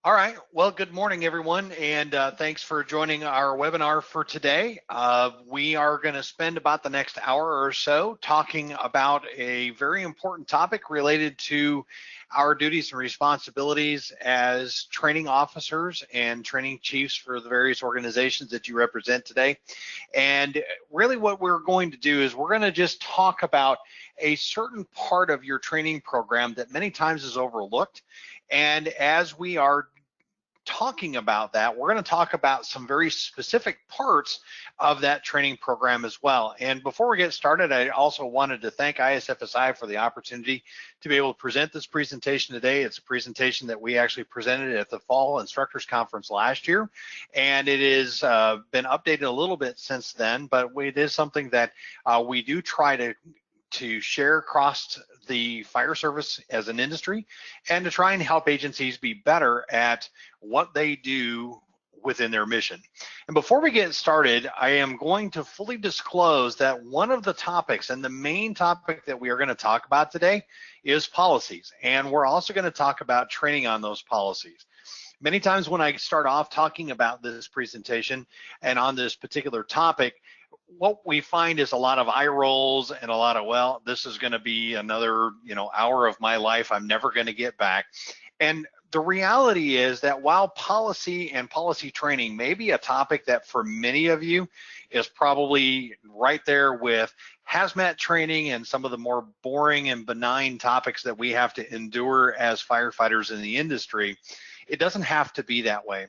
All right. Well, good morning, everyone, and thanks for joining our webinar for today. We are going to spend about the next hour or so talking about a very important topic related to our duties and responsibilities as training officers and training chiefs for the various organizations that you represent today. And really what we're going to do is we're going to just talk about a certain part of your training program that many times is overlooked. And as we are talking about that, we're going to talk about some very specific parts of that training program as well. And before we get started, I also wanted to thank ISFSI for the opportunity to be able to present this presentation today. It's a presentation that we actually presented at the Fall Instructors Conference last year, and it has been updated a little bit since then, but it is something that we do try to share across the fire service as an industry and to try and help agencies be better at what they do within their mission. And before we get started, I am going to fully disclose that one of the topics and the main topic that we are going to talk about today is policies. And we're also going to talk about training on those policies. Many times when I start off talking about this presentation and on this particular topic, what we find is a lot of eye rolls and a lot of, well, this is going to be another, hour of my life I'm never going to get back. And the reality is that while policy and policy training may be a topic that for many of you is probably right there with hazmat training and some of the more boring and benign topics that we have to endure as firefighters in the industry, it doesn't have to be that way.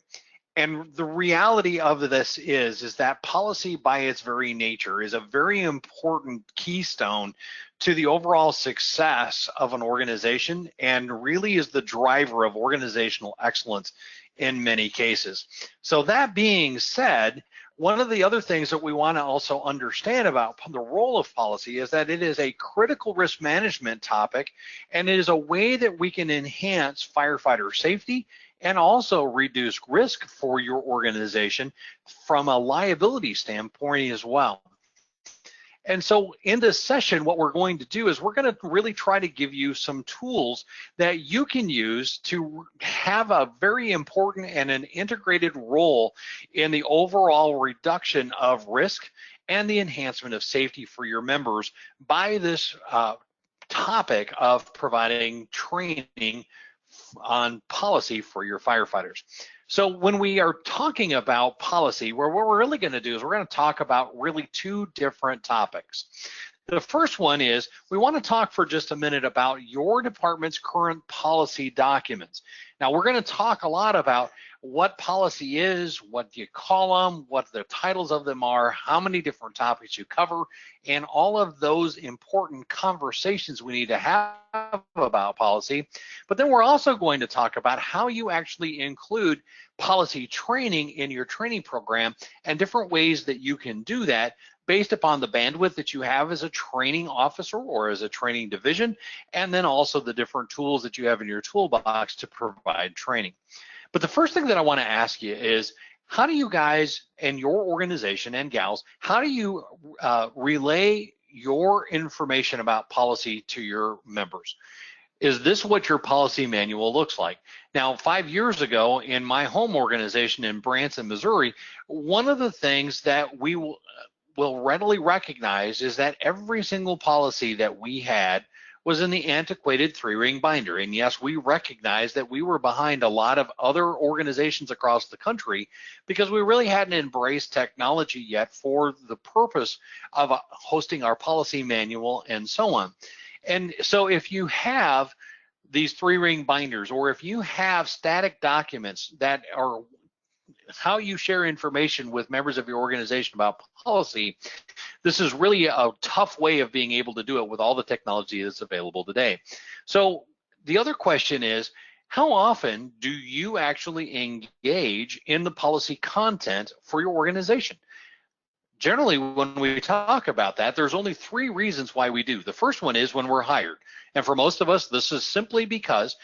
And the reality of this is that policy by its very nature is a very important keystone to the overall success of an organization and really is the driver of organizational excellence in many cases. So that being said, one of the other things that we want to also understand about the role of policy is that it is a critical risk management topic, and it is a way that we can enhance firefighter safety and also reduce risk for your organization from a liability standpoint as well. And so in this session, what we're going to do is we're going to really try to give you some tools that you can use to have a very important and an integrated role in the overall reduction of risk and the enhancement of safety for your members by this topic of providing training on policy for your firefighters. So when we are talking about policy, what we're really going to do is we're going to talk about really two different topics. The first one is we want to talk for just a minute about your department's current policy documents. Now we're going to talk a lot about what policy is, what you call them, what the titles of them are, how many different topics you cover, and all of those important conversations we need to have about policy. But then we're also going to talk about how you actually include policy training in your training program and different ways that you can do that based upon the bandwidth that you have as a training officer or as a training division, and then also the different tools that you have in your toolbox to provide training. But the first thing that I want to ask you is, how do you guys and your organization and gals, how do you relay your information about policy to your members? Is this what your policy manual looks like? Now, 5 years ago in my home organization in Branson, Missouri, one of the things that we will readily recognize is that every single policy that we had was in the antiquated 3-ring binder. And yes, we recognize that we were behind a lot of other organizations across the country because we really hadn't embraced technology yet for the purpose of hosting our policy manual and so on. And so if you have these 3-ring binders, or if you have static documents that are how you share information with members of your organization about policy, this is really a tough way of being able to do it with all the technology that's available today. So the other question is, how often do you actually engage in the policy content for your organization? Generally, when we talk about that, there's only 3 reasons why we do. The first one is when we're hired. And for most of us, this is simply because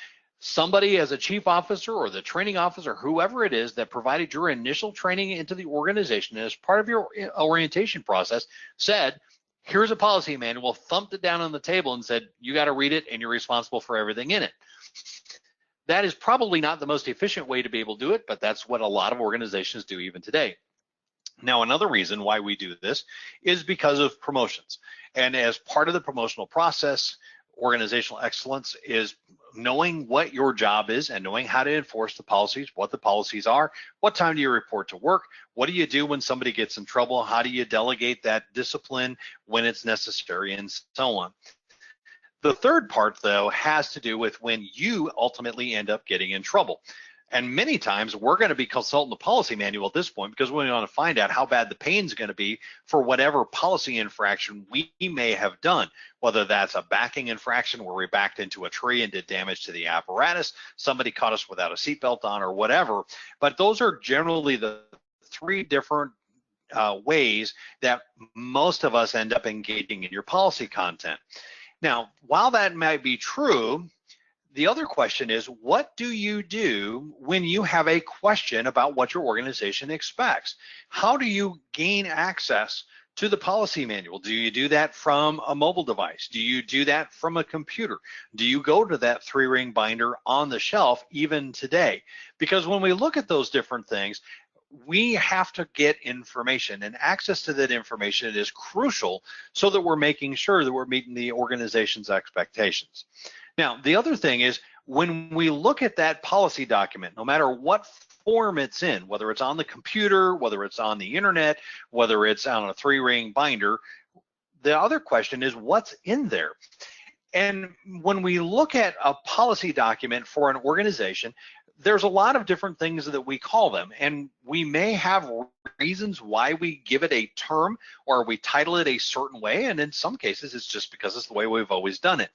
somebody as a chief officer or the training officer, whoever it is that provided your initial training into the organization as part of your orientation process said, here's a policy manual, thumped it down on the table and said, you got to read it and you're responsible for everything in it. That is probably not the most efficient way to be able to do it, but that's what a lot of organizations do even today. Now, another reason why we do this is because of promotions. And as part of the promotional process, organizational excellence is knowing what your job is and knowing how to enforce the policies, what the policies are, what time do you report to work, what do you do when somebody gets in trouble, how do you delegate that discipline when it's necessary, and so on. The third part, though, has to do with when you ultimately end up getting in trouble. And many times we're going to be consulting the policy manual at this point because we want to find out how bad the pain's going to be for whatever policy infraction we may have done, whether that's a backing infraction where we backed into a tree and did damage to the apparatus, somebody caught us without a seatbelt on, or whatever. But those are generally the three different ways that most of us end up engaging in your policy content. Now, while that might be true, the other question is, what do you do when you have a question about what your organization expects? How do you gain access to the policy manual? Do you do that from a mobile device? Do you do that from a computer? Do you go to that 3-ring binder on the shelf even today? Because when we look at those different things, we have to get information, and access to that information is crucial so that we're making sure that we're meeting the organization's expectations. Now, the other thing is when we look at that policy document, no matter what form it's in, whether it's on the computer, whether it's on the internet, whether it's on a 3-ring binder, the other question is what's in there. And when we look at a policy document for an organization, there's a lot of different things that we call them, and we may have reasons why we give it a term or we title it a certain way, and in some cases it's just because it's the way we've always done it.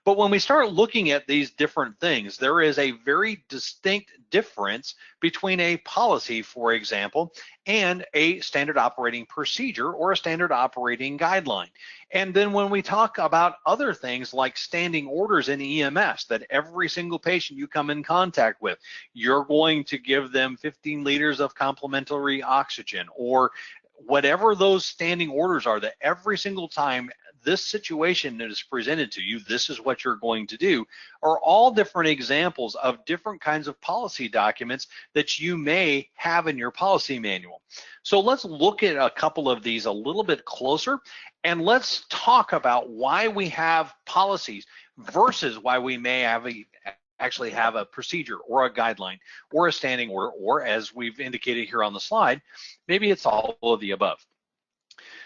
But when we start looking at these different things, there is a very distinct difference between a policy, for example, and a standard operating procedure or a standard operating guideline. And then when we talk about other things like standing orders in EMS, that every single patient you come in contact with, you're going to give them 15 liters of complementary oxygen, or whatever those standing orders are, that every single time this situation is presented to you, this is what you're going to do, are all different examples of different kinds of policy documents that you may have in your policy manual. So let's look at a couple of these a little bit closer, and let's talk about why we have policies versus why we may actually have a procedure or a guideline or a standing order, or as we've indicated here on the slide, maybe it's all of the above.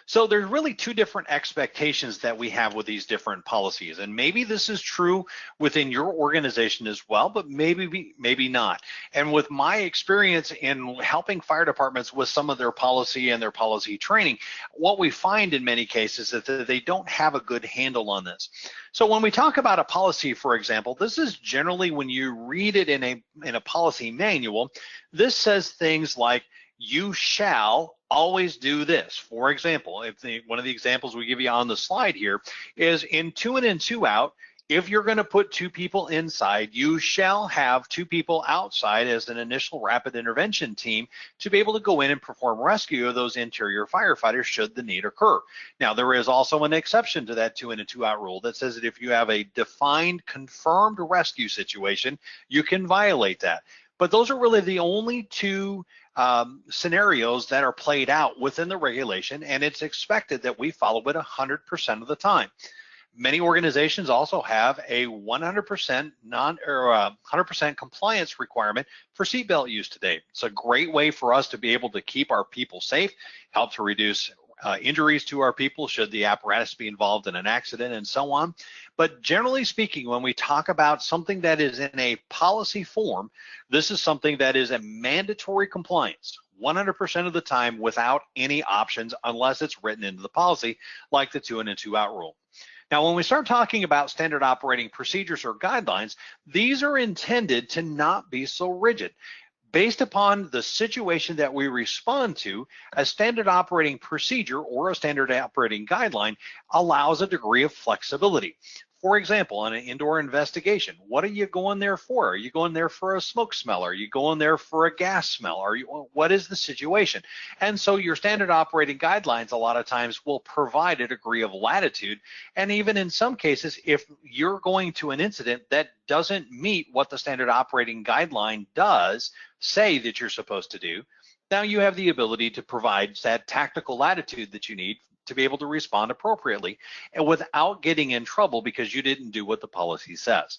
So there's really two different expectations that we have with these different policies, and maybe this is true within your organization as well, but maybe not. And with my experience in helping fire departments with some of their policy and their policy training, what we find in many cases is that they don't have a good handle on this. So when we talk about a policy, for example, this is generally when you read it in a policy manual, this says things like, you shall always do this. For example, one of the examples we give you on the slide here is in 2 in and 2 out, if you're going to put 2 people inside, you shall have 2 people outside as an initial rapid intervention team to be able to go in and perform rescue of those interior firefighters should the need occur. Now, there is also an exception to that 2 in and 2 out rule that says that if you have a defined, confirmed rescue situation, you can violate that. But those are really the only 2 scenarios that are played out within the regulation, and it's expected that we follow it 100% of the time. Many organizations also have a 100% 100% compliance requirement for seatbelt use today. It's a great way for us to be able to keep our people safe, help to reduce injuries to our people should the apparatus be involved in an accident, and so on. But generally speaking, when we talk about something that is in a policy form, this is something that is a mandatory compliance 100% of the time without any options unless it's written into the policy, like the 2 in and 2 out rule. Now, when we start talking about standard operating procedures or guidelines, these are intended to not be so rigid. Based upon the situation that we respond to, a standard operating procedure or a standard operating guideline allows a degree of flexibility. For example, on an indoor investigation, what are you going there for? Are you going there for a smoke smell? Are you going there for a gas smell? What is the situation? And so your standard operating guidelines a lot of times will provide a degree of latitude. And even in some cases, if you're going to an incident that doesn't meet what the standard operating guideline does say that you're supposed to do, now you have the ability to provide that tactical latitude that you need to be able to respond appropriately and without getting in trouble because you didn't do what the policy says.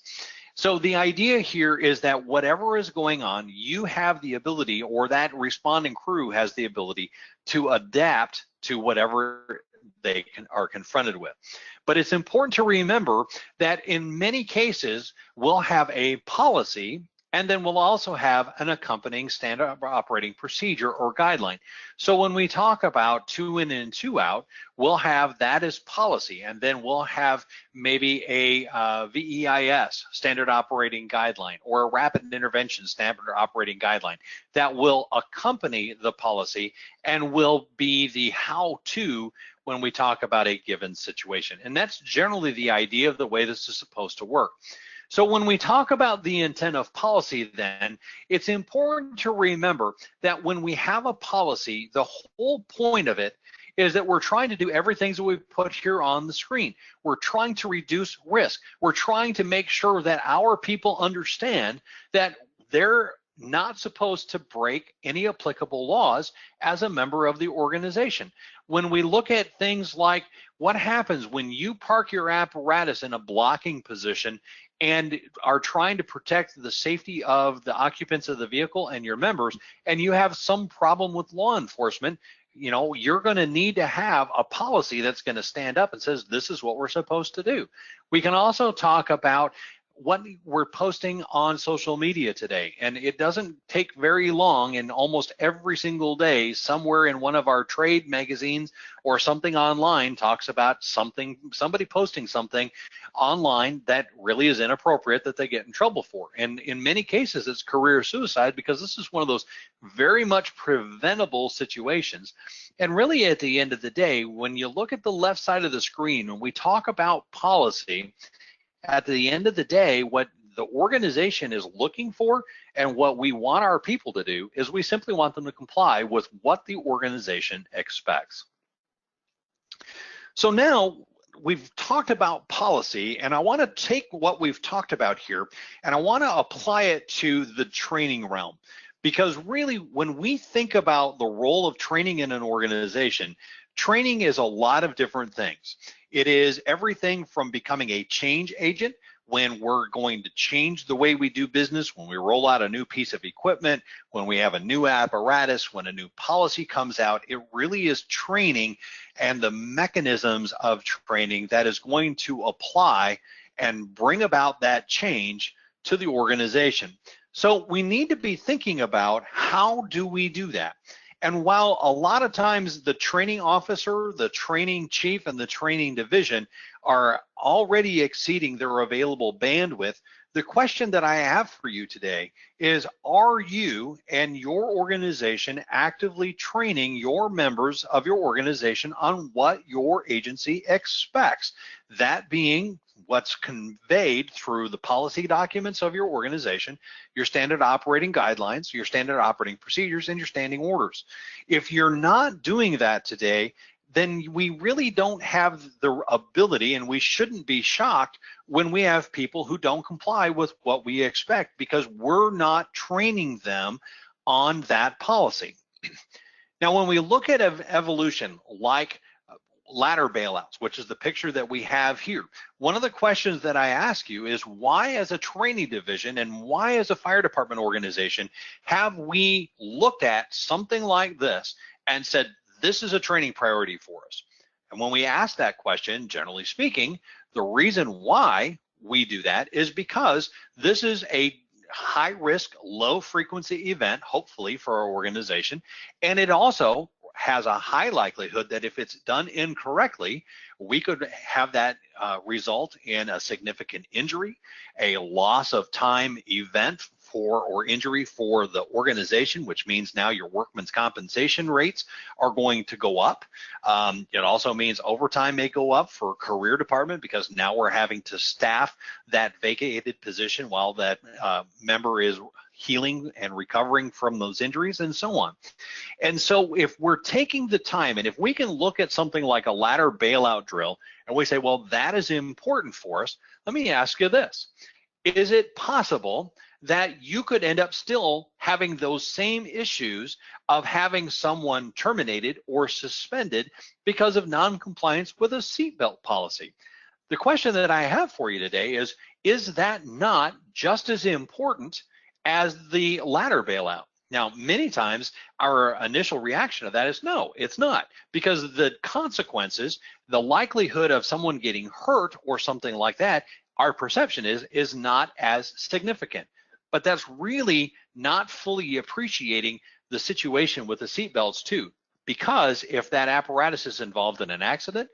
So the idea here is that whatever is going on, you have the ability, or that responding crew has the ability to adapt to whatever they are confronted with. But it's important to remember that in many cases, we'll have a policy, and then we'll also have an accompanying standard operating procedure or guideline. So when we talk about 2 in and 2 out, we'll have that as policy, and then we'll have maybe a VEIS, standard operating guideline, or a rapid intervention standard operating guideline that will accompany the policy and will be the how-to when we talk about a given situation. And that's generally the idea of the way this is supposed to work. So when we talk about the intent of policy, then it's important to remember that when we have a policy, the whole point of it is that we're trying to do everything that we've put here on the screen. We're trying to reduce risk. We're trying to make sure that our people understand that they're not supposed to break any applicable laws as a member of the organization. When we look at things like what happens when you park your apparatus in a blocking position and are trying to protect the safety of the occupants of the vehicle and your members, and you have some problem with law enforcement, you know, you're going to need to have a policy that's going to stand up and says, this is what we're supposed to do. We can also talk about what we're posting on social media today, and it doesn't take very long, and almost every single day somewhere in one of our trade magazines or something online talks about somebody posting something online that really is inappropriate that they get in trouble for. And in many cases it's career suicide, because this is one of those very much preventable situations. And really at the end of the day, when you look at the left side of the screen, when we talk about policy, at the end of the day, what the organization is looking for and what we want our people to do is we simply want them to comply with what the organization expects. So now we've talked about policy, and I want to take what we've talked about here and I want to apply it to the training realm. Because really, when we think about the role of training in an organization, training is a lot of different things. It is everything from becoming a change agent, when we're going to change the way we do business, when we roll out a new piece of equipment, when we have a new apparatus, when a new policy comes out. It really is training and the mechanisms of training that is going to apply and bring about that change to the organization. So we need to be thinking about, how do we do that? And while a lot of times the training officer, the training chief, and the training division are already exceeding their available bandwidth, the question that I have for you today is, are you and your organization actively training your members of your organization on what your agency expects? That being what's conveyed through the policy documents of your organization, your standard operating guidelines, your standard operating procedures, and your standing orders. If you're not doing that today, then we really don't have the ability, and we shouldn't be shocked when we have people who don't comply with what we expect, because we're not training them on that policy. Now, when we look at evolution, like ladder bailouts, which is the picture that we have here, one of the questions that I ask you is, why as a training division and why as a fire department organization have we looked at something like this and said, this is a training priority for us? And when we ask that question, generally speaking, the reason why we do that is because this is a high risk, low frequency event, hopefully, for our organization. And it also has a high likelihood that if it's done incorrectly, we could have that result in a significant injury, a loss of time event or injury for the organization, which means now your workman's compensation rates are going to go up. It also means overtime may go up for career department because now we're having to staff that vacated position while that member is healing and recovering from those injuries and so on. And so if we're taking the time, and if we can look at something like a ladder bailout drill and we say, well, that is important for us, let me ask you this. Is it possible that you could end up still having those same issues of having someone terminated or suspended because of non-compliance with a seatbelt policy? The question that I have for you today is that not just as important as the ladder bailout? Now, many times our initial reaction to that is no, it's not, because the consequences, the likelihood of someone getting hurt or something like that, our perception is not as significant. But that's really not fully appreciating the situation with the seatbelts too, because if that apparatus is involved in an accident,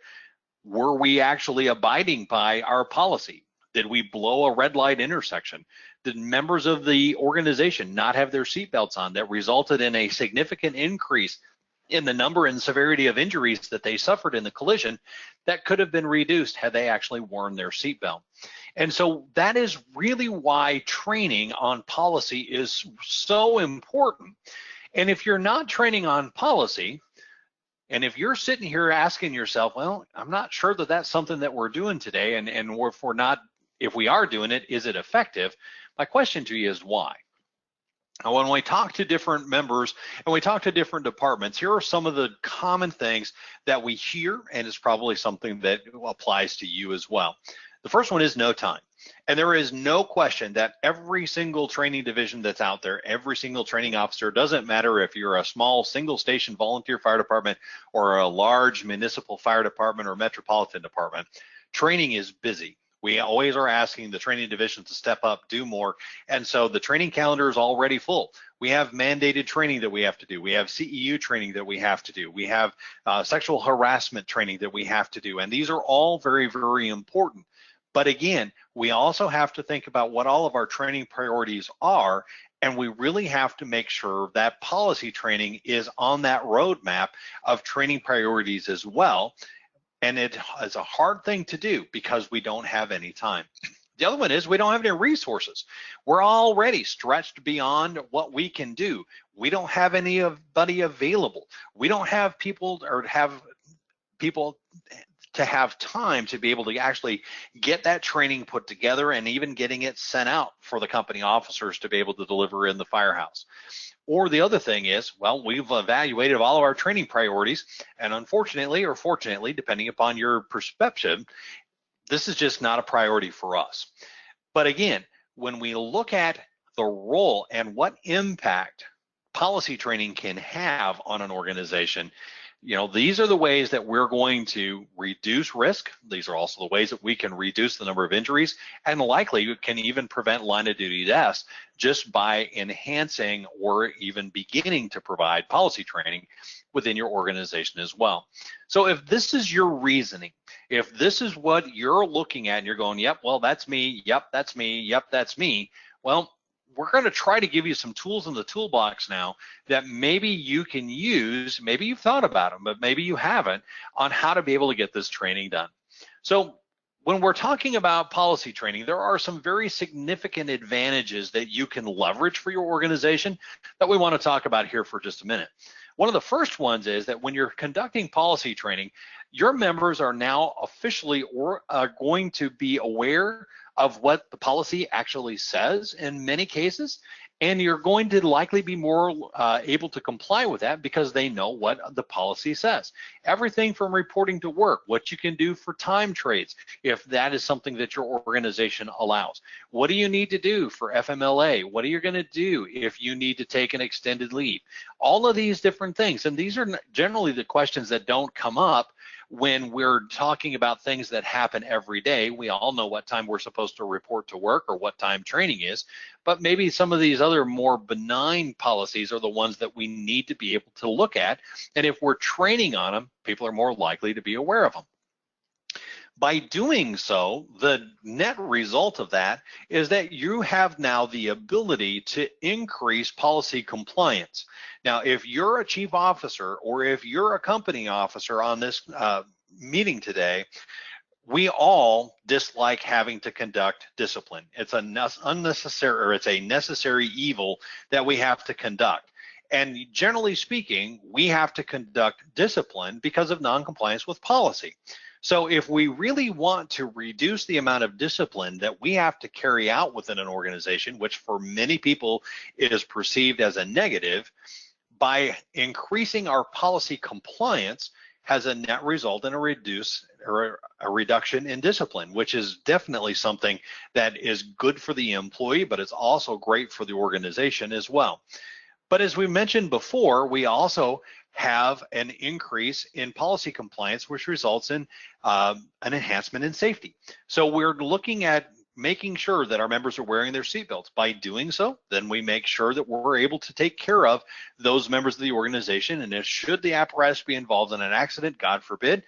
were we actually abiding by our policy? Did we blow a red light intersection? Did members of the organization not have their seatbelts on that resulted in a significant increase in the number and severity of injuries that they suffered in the collision that could have been reduced had they actually worn their seatbelt? And so that is really why training on policy is so important. And if you're not training on policy, and if you're sitting here asking yourself, well, I'm not sure that that's something that we're doing today, and if we are doing it, is it effective? My question to you is why? Now, when we talk to different members and we talk to different departments, here are some of the common things that we hear, and it's probably something that applies to you as well. The first one is no time. And there is no question that every single training division that's out there, every single training officer, doesn't matter if you're a small single station volunteer fire department or a large municipal fire department or metropolitan department, training is busy. We always are asking the training division to step up, do more. And so the training calendar is already full. We have mandated training that we have to do. We have CEU training that we have to do. We have sexual harassment training that we have to do. And these are all very, very important. But again, we also have to think about what all of our training priorities are, and we really have to make sure that policy training is on that roadmap of training priorities as well. And it is a hard thing to do because we don't have any time. The other one is we don't have any resources. We're already stretched beyond what we can do. We don't have anybody available. We don't have people to have time to be able to actually get that training put together and even getting it sent out for the company officers to be able to deliver in the firehouse. Or the other thing is, well, we've evaluated all of our training priorities, and unfortunately or fortunately, depending upon your perception, this is just not a priority for us. But again, when we look at the role and what impact policy training can have on an organization, you know, these are the ways that we're going to reduce risk. These are also the ways that we can reduce the number of injuries, and likely can even prevent line of duty deaths just by enhancing or even beginning to provide policy training within your organization as well. So if this is your reasoning, if this is what you're looking at and you're going, yep, well, that's me, yep, that's me, yep, that's me, well, we're going to try to give you some tools in the toolbox now that maybe you can use. Maybe you've thought about them, but maybe you haven't, on how to be able to get this training done. So when we're talking about policy training, there are some very significant advantages that you can leverage for your organization that we want to talk about here for just a minute. One of the first ones is that when you're conducting policy training, your members are now officially going to be aware of what the policy actually says in many cases, and you're going to likely be more able to comply with that because they know what the policy says. Everything from reporting to work, what you can do for time trades, if that is something that your organization allows. What do you need to do for FMLA? What are you going to do if you need to take an extended leave? All of these different things, and these are generally the questions that don't come up when we're talking about things that happen every day. We all know what time we're supposed to report to work or what time training is, but maybe some of these other more benign policies are the ones that we need to be able to look at. And if we're training on them, people are more likely to be aware of them. By doing so, the net result of that is that you have now the ability to increase policy compliance. Now, if you're a chief officer or if you're a company officer on this meeting today, we all dislike having to conduct discipline. It's a unnecessary, or it's a necessary evil that we have to conduct. And generally speaking, we have to conduct discipline because of non-compliance with policy. So if we really want to reduce the amount of discipline that we have to carry out within an organization, which for many people is perceived as a negative, by increasing our policy compliance has a net result in a reduction in discipline, which is definitely something that is good for the employee, but it's also great for the organization as well. But as we mentioned before, we also have an increase in policy compliance, which results in an enhancement in safety. So we're looking at making sure that our members are wearing their seatbelts. By doing so, then we make sure that we're able to take care of those members of the organization. And if should the apparatus be involved in an accident, God forbid,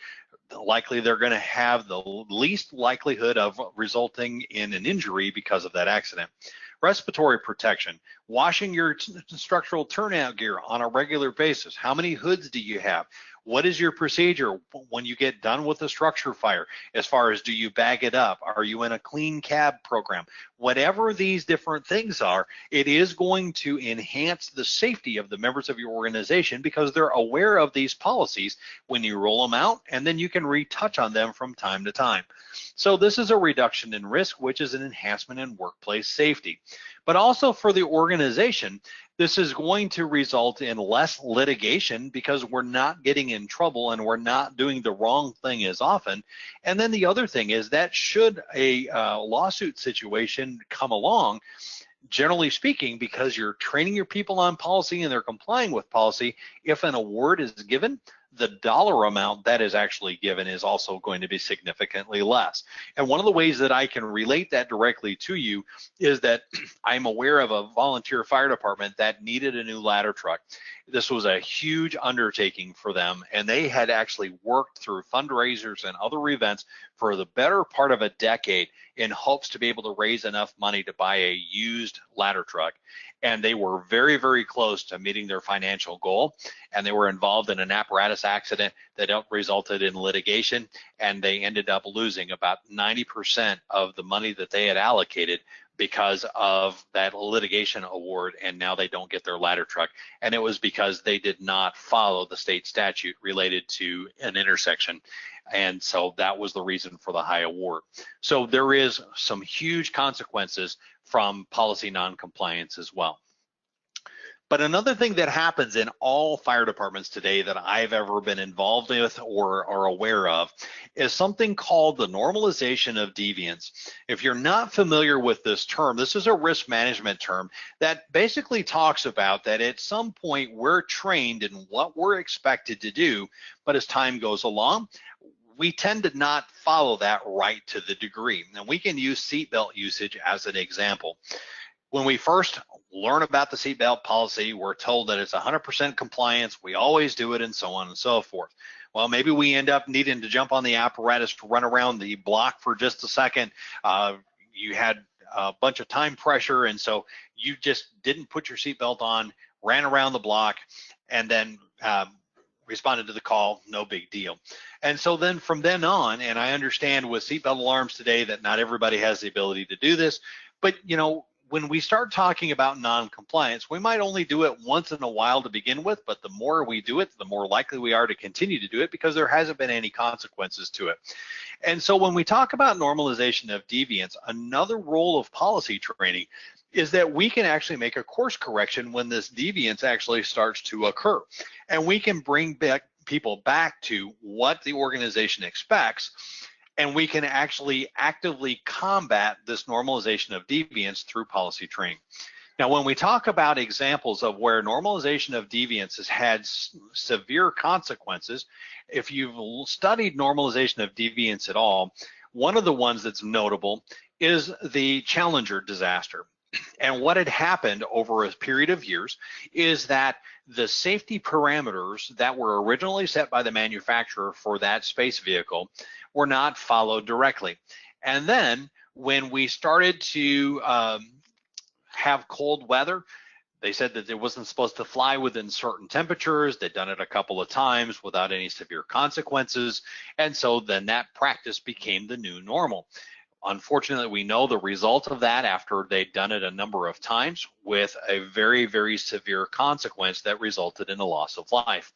likely they're going to have the least likelihood of resulting in an injury because of that accident. Respiratory protection, washing your structural turnout gear on a regular basis. How many hoods do you have? What is your procedure when you get done with a structure fire? As far as, do you bag it up? Are you in a clean cab program? Whatever these different things are, it is going to enhance the safety of the members of your organization because they're aware of these policies when you roll them out, and then you can retouch on them from time to time. So this is a reduction in risk, which is an enhancement in workplace safety. But also for the organization, this is going to result in less litigation because we're not getting in trouble and we're not doing the wrong thing as often. And then the other thing is that should a lawsuit situation come along, generally speaking, because you're training your people on policy and they're complying with policy, if an award is given, the dollar amount that is actually given is also going to be significantly less. And one of the ways that I can relate that directly to you is that I'm aware of a volunteer fire department that needed a new ladder truck. This was a huge undertaking for them, and they had actually worked through fundraisers and other events for the better part of a decade in hopes to be able to raise enough money to buy a used ladder truck. And they were very, very close to meeting their financial goal, and they were involved in an apparatus accident that resulted in litigation, and they ended up losing about 90% of the money that they had allocated because of that litigation award, and now they don't get their ladder truck. And it was because they did not follow the state statute related to an intersection. And so that was the reason for the high award. So there is some huge consequences from policy non-compliance as well. But another thing that happens in all fire departments today that I've ever been involved with or are aware of is something called the normalization of deviance. If you're not familiar with this term, this is a risk management term that basically talks about that at some point we're trained in what we're expected to do, but as time goes along, we tend to not follow that right to the degree. And we can use seatbelt usage as an example. When we first learn about the seatbelt policy, we're told that it's 100% compliance, we always do it, and so on and so forth. Well, maybe we end up needing to jump on the apparatus to run around the block for just a second. You had a bunch of time pressure, and so you just didn't put your seatbelt on, ran around the block, and then responded to the call, no big deal. And so then from then on, and I understand with seatbelt alarms today that not everybody has the ability to do this, but you know, when we start talking about non-compliance, we might only do it once in a while to begin with, but the more we do it, the more likely we are to continue to do it because there hasn't been any consequences to it. And so when we talk about normalization of deviance, another role of policy training is that we can actually make a course correction when this deviance actually starts to occur. And we can bring back people back to what the organization expects, and we can actually actively combat this normalization of deviance through policy training. Now, when we talk about examples of where normalization of deviance has had severe consequences, if you've studied normalization of deviance at all, one of the ones that's notable is the Challenger disaster. And what had happened over a period of years is that the safety parameters that were originally set by the manufacturer for that space vehicle were not followed directly. And then when we started to have cold weather, they said that it wasn't supposed to fly within certain temperatures. They'd done it a couple of times without any severe consequences. And so then that practice became the new normal. Unfortunately, we know the result of that after they'd done it a number of times with a very, very severe consequence that resulted in a loss of life.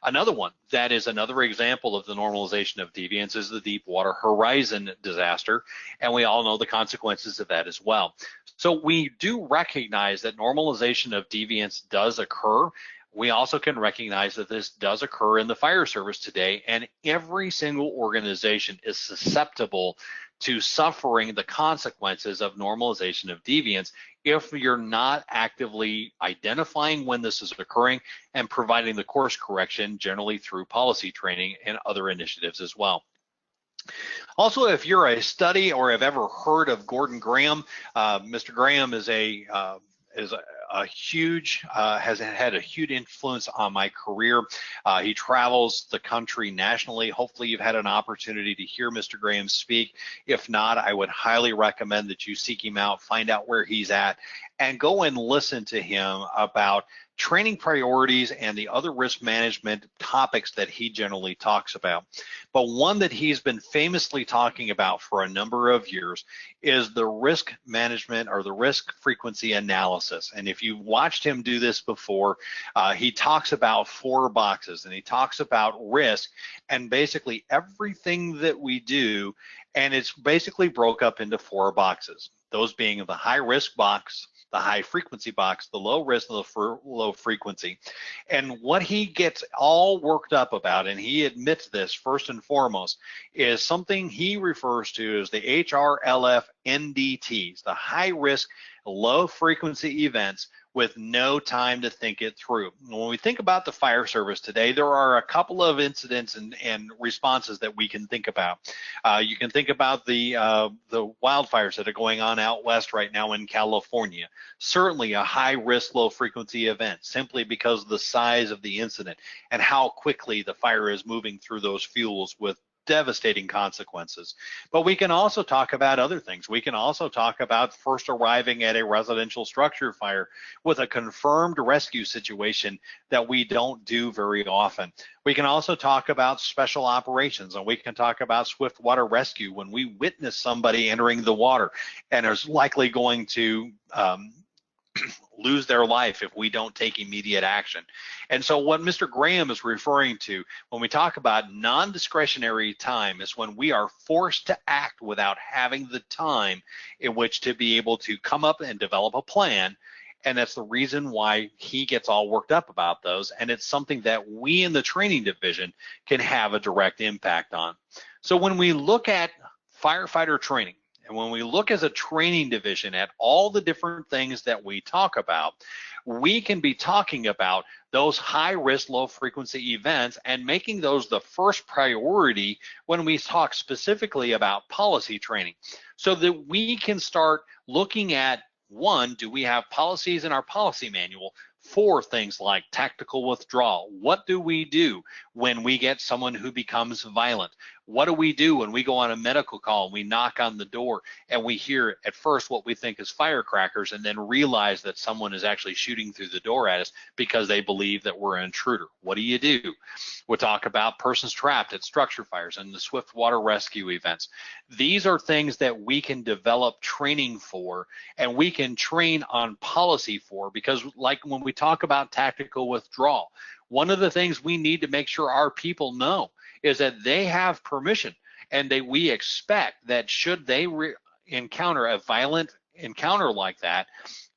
Another one that is another example of the normalization of deviance is the Deepwater Horizon disaster, and we all know the consequences of that as well. So we do recognize that normalization of deviance does occur. We also can recognize that this does occur in the fire service today, and every single organization is susceptible to suffering the consequences of normalization of deviance if you're not actively identifying when this is occurring and providing the course correction, generally through policy training and other initiatives as well. Also, if you're a study or have ever heard of Gordon Graham, Mr. Graham is has had a huge influence on my career. He travels the country nationally. Hopefully you've had an opportunity to hear Mr. Graham speak. If not, I would highly recommend that you seek him out, find out where he's at, and go and listen to him about training priorities and the other risk management topics that he generally talks about. But one that he's been famously talking about for a number of years is the risk management or the risk frequency analysis. And if you've watched him do this before, he talks about 4 boxes, and he talks about risk and basically everything that we do, and it's basically broke up into 4 boxes, those being the high risk box, the high frequency box, the low risk, and the low frequency. And what he gets all worked up about, and he admits this first and foremost, is something he refers to as the HRLF NDTs, the high risk, low frequency events with no time to think it through. When we think about the fire service today, there are a couple of incidents and responses that we can think about. You can think about the wildfires that are going on out west right now in California. Certainly a high risk, low frequency event, simply because of the size of the incident and how quickly the fire is moving through those fuels with devastating consequences. But we can also talk about other things. We can also talk about first arriving at a residential structure fire with a confirmed rescue situation that we don't do very often. We can also talk about special operations, and we can talk about swift water rescue when we witness somebody entering the water and is likely going to lose their life if we don't take immediate action. And so what Mr. Graham is referring to when we talk about non-discretionary time is when we are forced to act without having the time in which to be able to come up and develop a plan. And that's the reason why he gets all worked up about those. And it's something that we in the training division can have a direct impact on. So when we look at firefighter training, and when we look as a training division at all the different things that we talk about, we can be talking about those high risk, low frequency events and making those the first priority when we talk specifically about policy training, so that we can start looking at, one, do we have policies in our policy manual for things like tactical withdrawal? What do we do when we get someone who becomes violent? What do we do when we go on a medical call and we knock on the door and we hear at first what we think is firecrackers and then realize that someone is actually shooting through the door at us because they believe that we're an intruder? What do you do? We'll talk about persons trapped at structure fires and the swift water rescue events. These are things that we can develop training for, and we can train on policy for, because like when we talk about tactical withdrawal, one of the things we need to make sure our people know is that they have permission, and we expect that should they encounter a violent encounter like that,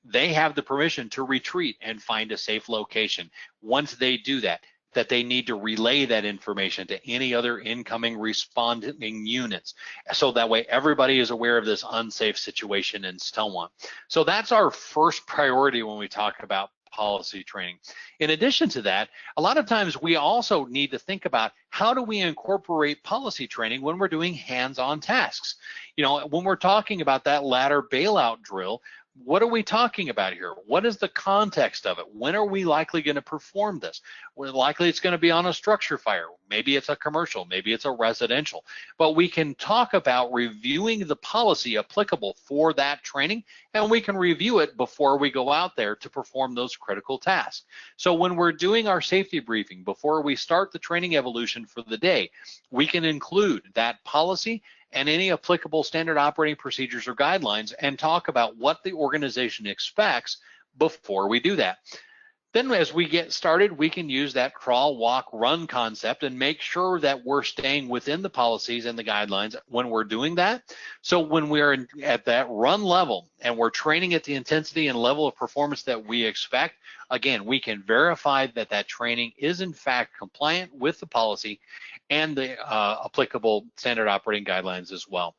they have the permission to retreat and find a safe location. Once they do that, they need to relay that information to any other incoming responding units, so that way everybody is aware of this unsafe situation and so on. So that's our first priority when we talk about policy training. In addition to that, a lot of times we also need to think about how do we incorporate policy training when we're doing hands-on tasks. You know, when we're talking about that ladder bailout drill, what are we talking about here? What is the context of it? When are we likely going to perform this? Well, likely it's going to be on a structure fire. Maybe it's a commercial, maybe it's a residential. But we can talk about reviewing the policy applicable for that training, and we can review it before we go out there to perform those critical tasks. So when we're doing our safety briefing, before we start the training evolution for the day, we can include that policy and any applicable standard operating procedures or guidelines and talk about what the organization expects before we do that. Then as we get started, we can use that crawl, walk, run concept and make sure that we're staying within the policies and the guidelines when we're doing that. So when we're at that run level and we're training at the intensity and level of performance that we expect, again, we can verify that that training is in fact compliant with the policy and the applicable standard operating guidelines as well.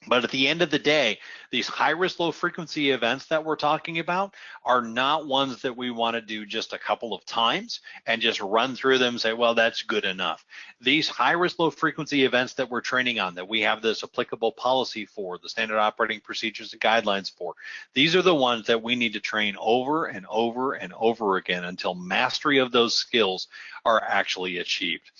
But at the end of the day, these high-risk, low-frequency events that we're talking about are not ones that we want to do just a couple of times and just run through them and say, well, that's good enough. These high-risk, low-frequency events that we're training on, that we have this applicable policy for, the standard operating procedures and guidelines for, these are the ones that we need to train over and over and over again until mastery of those skills are actually achieved.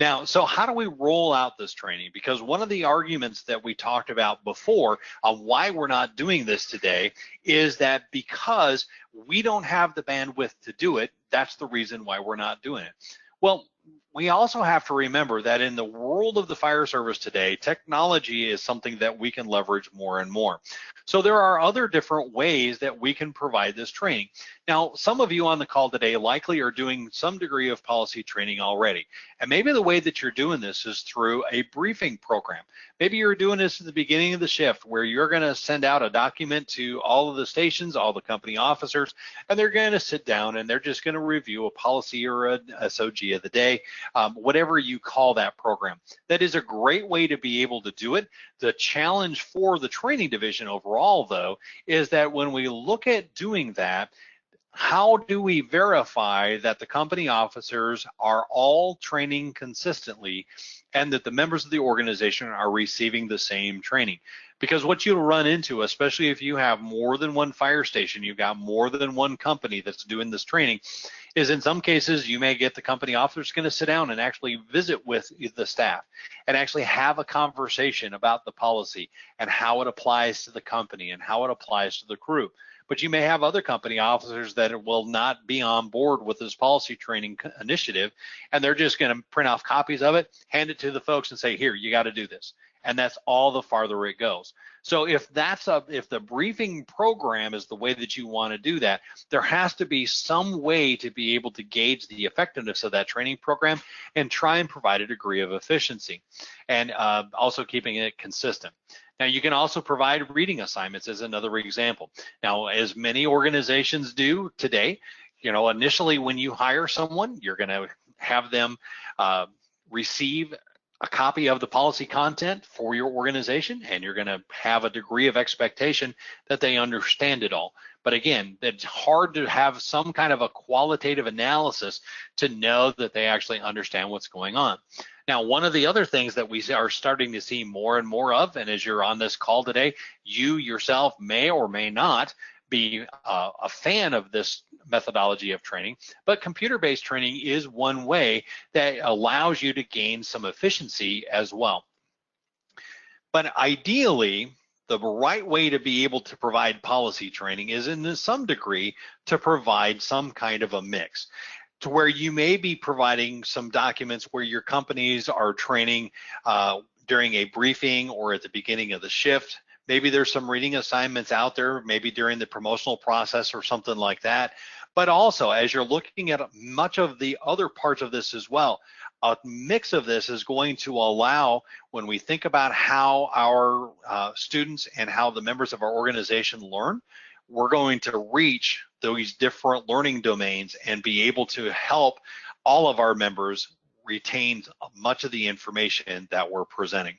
Now, so how do we roll out this training? Because one of the arguments that we talked about before on why we're not doing this today is that because we don't have the bandwidth to do it, that's the reason why we're not doing it. Well, we also have to remember that in the world of the fire service today, technology is something that we can leverage more and more. So there are other different ways that we can provide this training. Now, some of you on the call today likely are doing some degree of policy training already. And maybe the way that you're doing this is through a briefing program. Maybe you're doing this at the beginning of the shift where you're going to send out a document to all of the stations, all the company officers, and they're going to sit down and they're just going to review a policy or an SOG of the day, whatever you call that program. That is a great way to be able to do it. The challenge for the training division overall, though, is that when we look at doing that, how do we verify that the company officers are all training consistently and that the members of the organization are receiving the same training? Because what you'll run into, especially if you have more than one fire station, you've got more than one company that's doing this training, is in some cases you may get the company officers going to sit down and actually visit with the staff and actually have a conversation about the policy and how it applies to the company and how it applies to the crew. But you may have other company officers that will not be on board with this policy training initiative, and they're just going to print off copies of it, hand it to the folks and say, here, you got to do this. And that's all the farther it goes. So if the briefing program is the way that you want to do that, there has to be some way to be able to gauge the effectiveness of that training program and try and provide a degree of efficiency, and also keeping it consistent. Now, you can also provide reading assignments as another example. Now, as many organizations do today, initially when you hire someone, you're going to have them receive a copy of the policy content for your organization, and you're going to have a degree of expectation that they understand it all. But again, it's hard to have some kind of a qualitative analysis to know that they actually understand what's going on. Now, one of the other things that we are starting to see more and more of, and as you're on this call today, you yourself may or may not be a fan of this methodology of training, but computer-based training is one way that allows you to gain some efficiency as well. But ideally, the right way to be able to provide policy training is in some degree to provide some kind of a mix, to where you may be providing some documents where your companies are training during a briefing or at the beginning of the shift. Maybe there's some reading assignments out there, maybe during the promotional process or something like that. But also, as you're looking at much of the other parts of this as well, a mix of this is going to allow, when we think about how our students and how the members of our organization learn, we're going to reach those different learning domains and be able to help all of our members retain much of the information that we're presenting.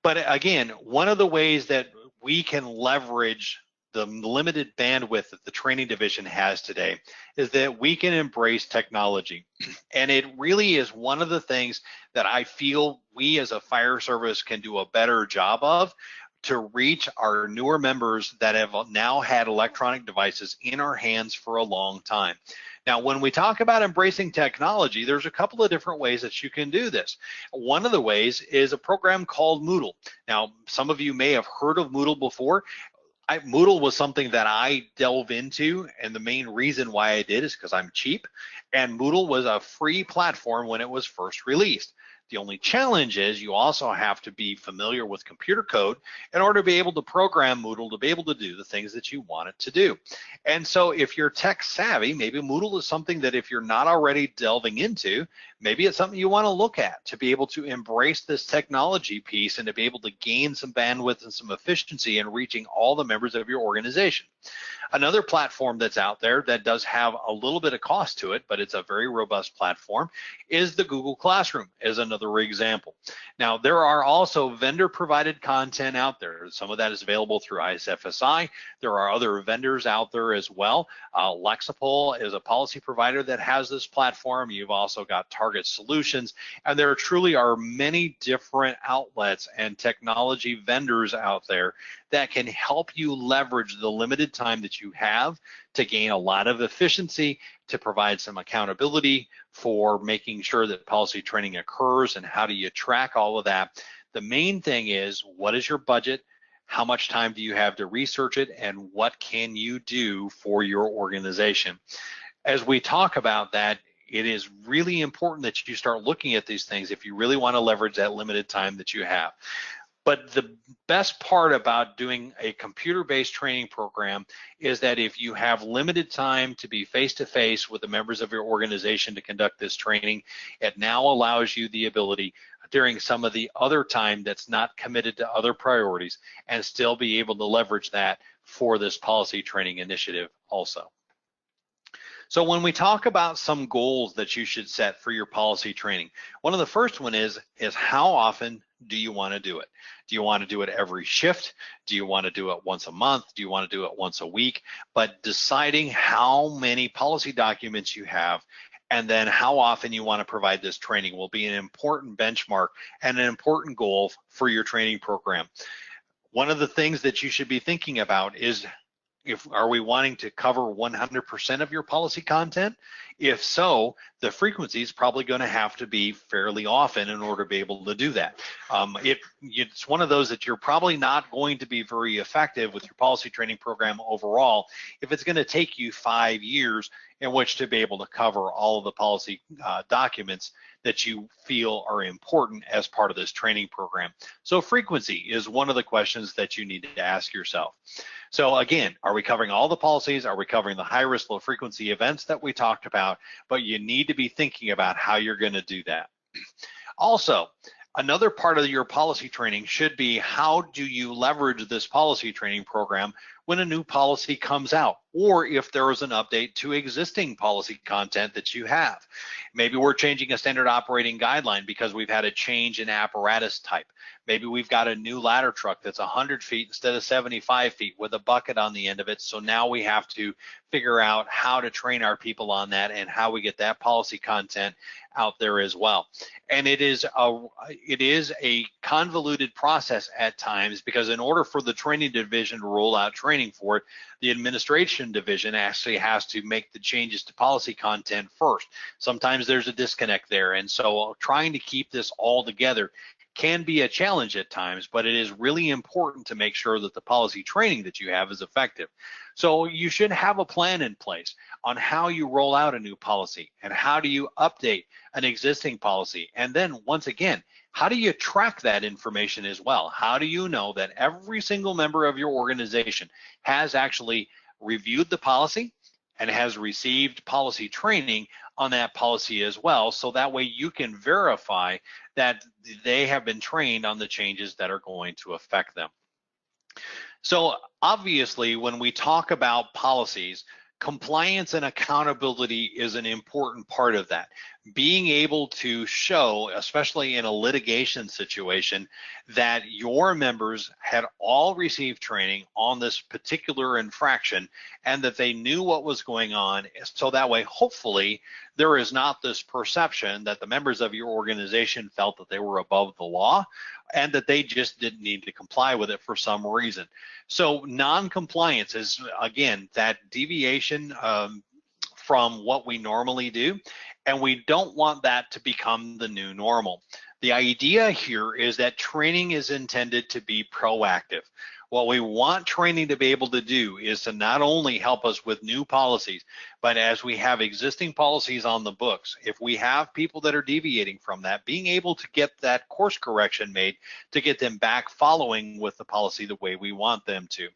But again, one of the ways that we can leverage the limited bandwidth that the training division has today is that we can embrace technology. And it really is one of the things that I feel we as a fire service can do a better job of, to reach our newer members that have now had electronic devices in our hands for a long time. Now, when we talk about embracing technology, there's a couple of different ways that you can do this. One of the ways is a program called Moodle. Now, some of you may have heard of Moodle before. Moodle was something that I delve into, and the main reason why I did is because I'm cheap, and Moodle was a free platform when it was first released. The only challenge is you also have to be familiar with computer code in order to be able to program Moodle to be able to do the things that you want it to do. And so if you're tech savvy, maybe Moodle is something that if you're not already delving into, maybe it's something you want to look at to be able to embrace this technology piece and to be able to gain some bandwidth and some efficiency in reaching all the members of your organization. Another platform that's out there that does have a little bit of cost to it, but it's a very robust platform, is the Google Classroom, as another example. Now, there are also vendor provided content out there. Some of that is available through ISFSI. There are other vendors out there as well. Lexipol is a policy provider that has this platform. You've also got Target Solutions, and there truly are many different outlets and technology vendors out there that can help you leverage the limited time that you have to gain a lot of efficiency, to provide some accountability for making sure that policy training occurs, and how do you track all of that. The main thing is, what is your budget? How much time do you have to research it? And what can you do for your organization? As we talk about that, it is really important that you start looking at these things if you really want to leverage that limited time that you have. But the best part about doing a computer-based training program is that if you have limited time to be face-to-face with the members of your organization to conduct this training, it now allows you the ability during some of the other time that's not committed to other priorities and still be able to leverage that for this policy training initiative also. So when we talk about some goals that you should set for your policy training, one of the first one is how often do you want to do it? Do you want to do it every shift? Do you want to do it once a month? Do you want to do it once a week? But deciding how many policy documents you have and then how often you want to provide this training will be an important benchmark and an important goal for your training program. One of the things that you should be thinking about is, are we wanting to cover 100% of your policy content? If so, the frequency is probably going to have to be fairly often in order to be able to do that. It's one of those that you're probably not going to be very effective with your policy training program overall if it's going to take you 5 years in which to be able to cover all of the policy documents that you feel are important as part of this training program. So frequency is one of the questions that you need to ask yourself. So again, are we covering all the policies? Are we covering the high risk, low frequency events that we talked about? But you need to be thinking about how you're going to do that. Also, another part of your policy training should be, how do you leverage this policy training program when a new policy comes out, or if there is an update to existing policy content that you have. Maybe we're changing a standard operating guideline because we've had a change in apparatus type. Maybe we've got a new ladder truck that's 100 feet instead of 75 feet with a bucket on the end of it. So now we have to figure out how to train our people on that and how we get that policy content out there as well. And it is a convoluted process at times, because in order for the training division to roll out training for it, the administration division actually has to make the changes to policy content first. Sometimes there's a disconnect there, and so trying to keep this all together can be a challenge at times, but it is really important to make sure that the policy training that you have is effective. So you should have a plan in place on how you roll out a new policy and how do you update an existing policy. And then once again, how do you track that information as well? How do you know that every single member of your organization has actually reviewed the policy and has received policy training on that policy as well, so that way you can verify that they have been trained on the changes that are going to affect them. So obviously, when we talk about policies, compliance and accountability is an important part of that. Being able to show, especially in a litigation situation, that your members had all received training on this particular infraction and that they knew what was going on, so that way hopefully there is not this perception that the members of your organization felt that they were above the law and that they just didn't need to comply with it for some reason. So non-compliance is, again, that deviation from what we normally do, and we don't want that to become the new normal. The idea here is that training is intended to be proactive. What we want training to be able to do is to not only help us with new policies, but as we have existing policies on the books, if we have people that are deviating from that, being able to get that course correction made to get them back following with the policy the way we want them to.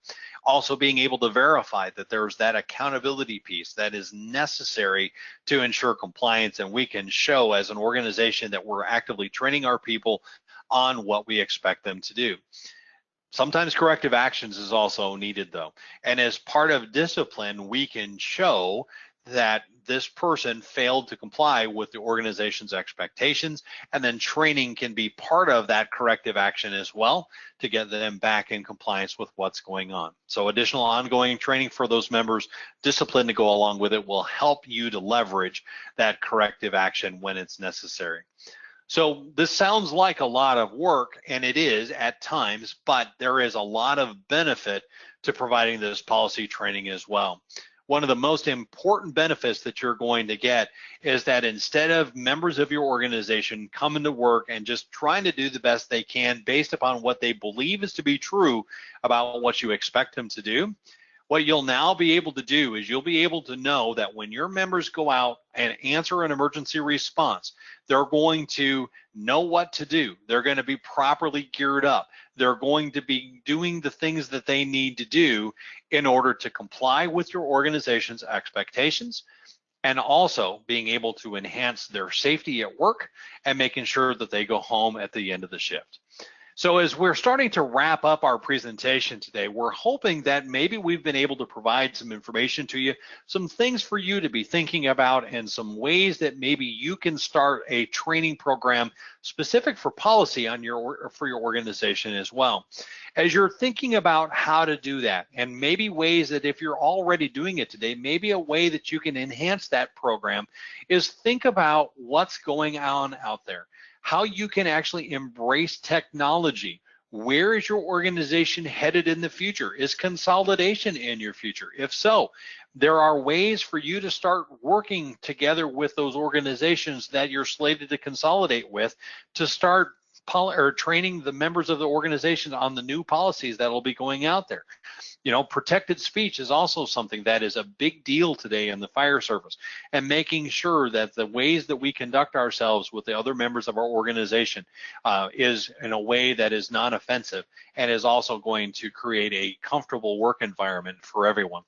Also being able to verify that there's that accountability piece that is necessary to ensure compliance, and we can show as an organization that we're actively training our people on what we expect them to do. Sometimes corrective actions is also needed though. And as part of discipline, we can show that this person failed to comply with the organization's expectations, and then training can be part of that corrective action as well to get them back in compliance with what's going on. So additional ongoing training for those members, discipline to go along with it, will help you to leverage that corrective action when it's necessary. So this sounds like a lot of work, and it is at times, but there is a lot of benefit to providing this policy training as well. One of the most important benefits that you're going to get is that instead of members of your organization coming to work and just trying to do the best they can based upon what they believe is to be true about what you expect them to do, what you'll now be able to do is you'll be able to know that when your members go out and answer an emergency response, they're going to know what to do. They're going to be properly geared up. They're going to be doing the things that they need to do in order to comply with your organization's expectations, and also being able to enhance their safety at work and making sure that they go home at the end of the shift. So as we're starting to wrap up our presentation today, we're hoping that maybe we've been able to provide some information to you, some things for you to be thinking about, and some ways that maybe you can start a training program specific for policy on for your organization as well. As you're thinking about how to do that, and maybe ways that if you're already doing it today, maybe a way that you can enhance that program is think about what's going on out there, how you can actually embrace technology. Where is your organization headed in the future? Is consolidation in your future? If so, there are ways for you to start working together with those organizations that you're slated to consolidate with to start training the members of the organization on the new policies that will be going out there. You know, protected speech is also something that is a big deal today in the fire service, and making sure that the ways that we conduct ourselves with the other members of our organization is in a way that is non-offensive and is also going to create a comfortable work environment for everyone.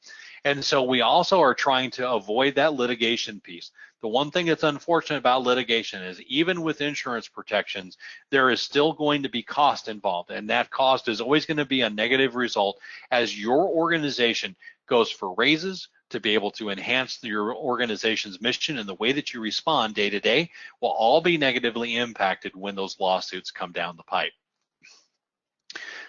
And so we also are trying to avoid that litigation piece. The one thing that's unfortunate about litigation is even with insurance protections, there is still going to be cost involved, and that cost is always going to be a negative result as your organization goes for raises to be able to enhance your organization's mission, and the way that you respond day to day will all be negatively impacted when those lawsuits come down the pipe.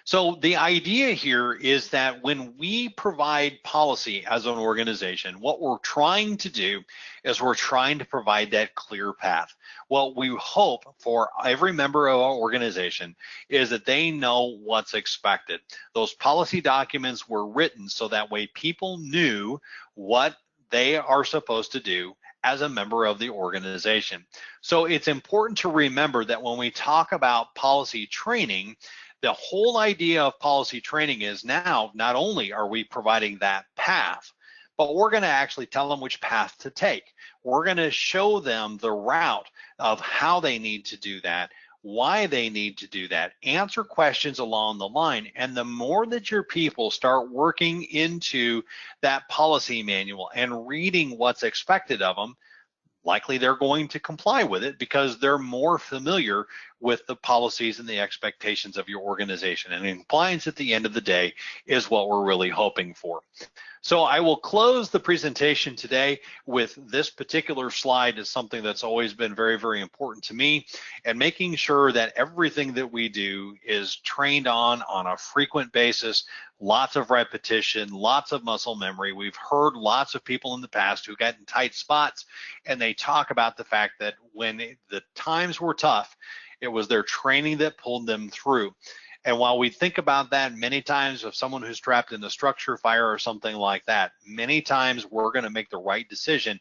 So the idea here is that when we provide policy as an organization, what we're trying to do is we're trying to provide that clear path. What we hope for every member of our organization is that they know what's expected. Those policy documents were written so that way people knew what they are supposed to do as a member of the organization. So it's important to remember that when we talk about policy training, the whole idea of policy training is now not only are we providing that path, but we're going to actually tell them which path to take. We're going to show them the route of how they need to do that, why they need to do that, answer questions along the line. And the more that your people start working into that policy manual and reading what's expected of them, likely they're going to comply with it because they're more familiar with the policies and the expectations of your organization. And compliance at the end of the day is what we're really hoping for. So I will close the presentation today with this particular slide. Is something that's always been very, very important to me, and making sure that everything that we do is trained on a frequent basis, lots of repetition, lots of muscle memory. We've heard lots of people in the past who got in tight spots, and they talk about the fact that when the times were tough, it was their training that pulled them through. And while we think about that many times of someone who's trapped in a structure fire or something like that, many times we're going to make the right decision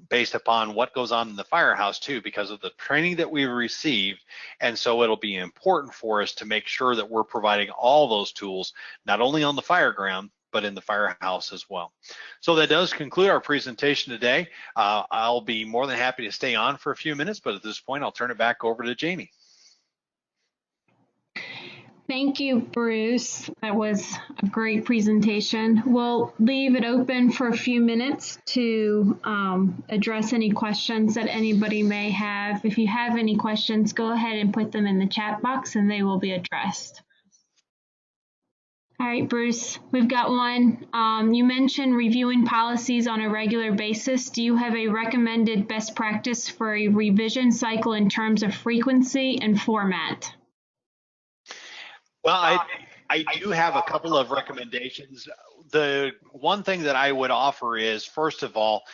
based upon what goes on in the firehouse too, because of the training that we received. And so it'll be important for us to make sure that we're providing all those tools, not only on the fire ground, but in the firehouse as well. So that does conclude our presentation today. I'll be more than happy to stay on for a few minutes, but at this point, I'll turn it back over to Jamie. Thank you, Bruce. That was a great presentation. We'll leave it open for a few minutes to address any questions that anybody may have. If you have any questions, go ahead and put them in the chat box and they will be addressed. All right, Bruce, we've got one. You mentioned reviewing policies on a regular basis. Do you have a recommended best practice for a revision cycle in terms of frequency and format? Well, I do have a couple of recommendations. The one thing that I would offer is, first of all,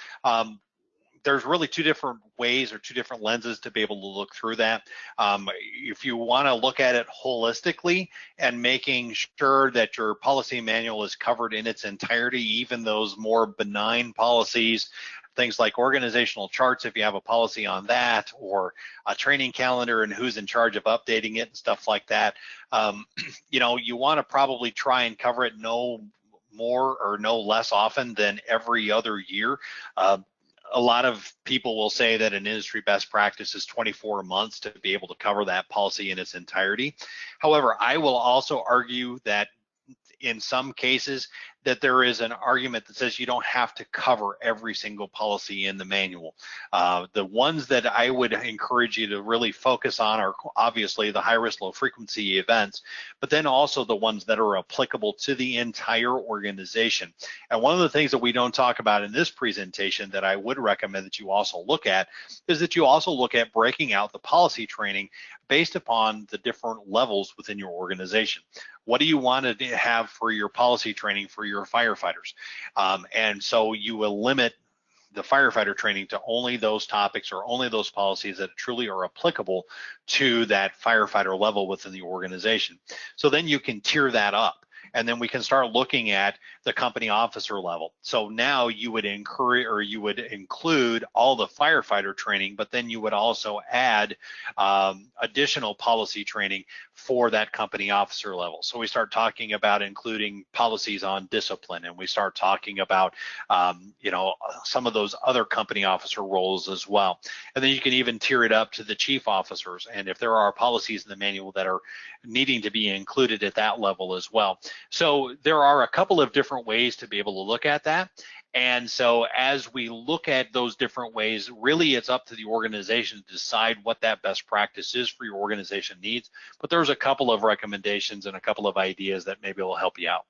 there's really two different ways or two different lenses to be able to look through that. If you want to look at it holistically and making sure that your policy manual is covered in its entirety, even those more benign policies, things like organizational charts, if you have a policy on that, or a training calendar and who's in charge of updating it and stuff like that, you know, you want to probably try and cover it no more or no less often than every other year. A lot of people will say that an industry best practice is 24 months to be able to cover that policy in its entirety. However, I will also argue that in some cases that there is an argument that says you don't have to cover every single policy in the manual. The ones that I would encourage you to really focus on are obviously the high risk, low frequency events, but then also the ones that are applicable to the entire organization. And one of the things that we don't talk about in this presentation that I would recommend that you also look at is that you also look at breaking out the policy training based upon the different levels within your organization. What do you want to have for your policy training for your firefighters? And so you will limit the firefighter training to only those topics or only those policies that truly are applicable to that firefighter level within the organization. So then you can tier that up. And then we can start looking at the company officer level. So now you would encourage, or you would include all the firefighter training, but then you would also add additional policy training for that company officer level. So we start talking about including policies on discipline, and we start talking about, you know, some of those other company officer roles as well. And then you can even tier it up to the chief officers. And if there are policies in the manual that are needing to be included at that level as well. So there are a couple of different ways to be able to look at that. And so as we look at those different ways, really it's up to the organization to decide what that best practice is for your organization needs. But there's a couple of recommendations and a couple of ideas that maybe will help you out.